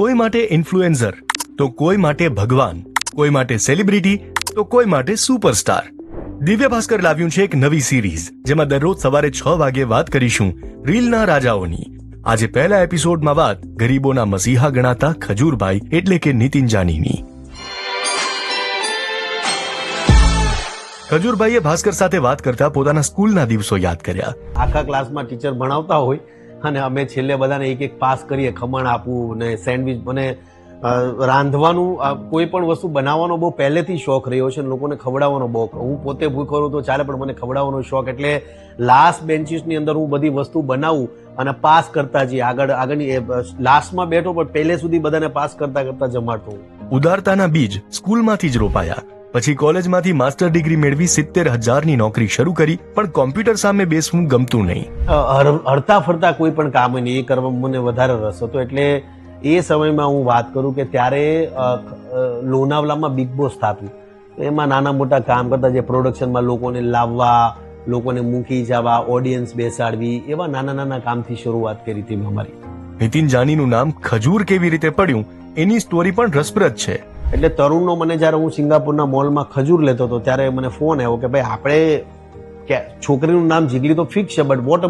કોઈ માટે ઇન્ફ્લુએન્સર, તો કોઈ માટે ભગવાન, કોઈ માટે સેલિબ્રિટી, તો કોઈ માટે સુપરસ્ટાર. દિવ્ય ભાસ્કર લાવ્યું છે એક નવી સિરીઝ, જેમાં દરરોજ સવારે 6 વાગે વાત કરીશું રીલના રાજાઓની. આજે પહેલા એપિસોડમાં વાત ગરીબોના મસીહા ગણાતા ખજૂરભાઈ એટલે કે નીતિન જાનીની. ખજૂરભાઈએ ભાસ્કર સાથે વાત કરતા પોતાના સ્કૂલના દિવસો યાદ કર્યા. આખા ક્લાસમાં ટીચર ભણાવતા હોય અને અમે છેલ્લે બધાને એક એક પાસ કરીએ, ખમણ આપવું ને સેન્ડવિચ. મને રાંધવાનું, કોઈ પણ વસ્તુ બનાવવાનો બહુ પહેલેથી શોખ રહ્યો છે, લોકોને ખવડાવવાનો બહુ. હું પોતે ભૂખ્યો રહું તો ચાલે, પણ મને ખવડાવવાનો શોખ. એટલે લાસ્ટ બેન્ચીસની અંદર હું બધી વસ્તુ બનાવું અને પાસ કરતા જઈએ. આગળની લાસ્ટમાં બેઠો પણ પહેલે સુધી બધાને પાસ કરતા કરતા જમાડતો હું. ઉદારતાના બીજ સ્કૂલમાંથી જ રોપાયા. પછી કોલેજમાંથી માસ્ટર ડિગ્રી મેળવી 70,000ની નોકરી શરૂ કરી, પણ કોમ્પ્યુટર સામે બેસવું ગમતું નહીં. હરતા ફરતા કોઈ પણ કામ નહીં, એ કરવામાં મને વધારે રસ હતો. એટલે એ સમયમાં હું વાત કરું કે ત્યારે લોનાવલામાં બિગ બોસ થતું, એમાં નાના મોટા કામ કરતા, જે પ્રોડક્શનમાં લોકોને લાવવા, લોકોને મૂકી જવા, ઓડિયન્સ બેસાડવી, એવા નાના નાના કામથી શરૂઆત કરી હતી અમારી. નીતિન જાનીનું નામ ખજૂર કેવી રીતે પડ્યું એની સ્ટોરી પણ રસપ્રદ છે. એટલે તરુણનો મને જ્યારે હું સિંગાપુરના મોલમાં ખજૂર લેતો હતો ત્યારે મને ફોન આવ્યો કે ભાઈ આપણે છોકરીનું નામ જીગલી તો ફિક્સ છે, બટ વોટ અબાઉટ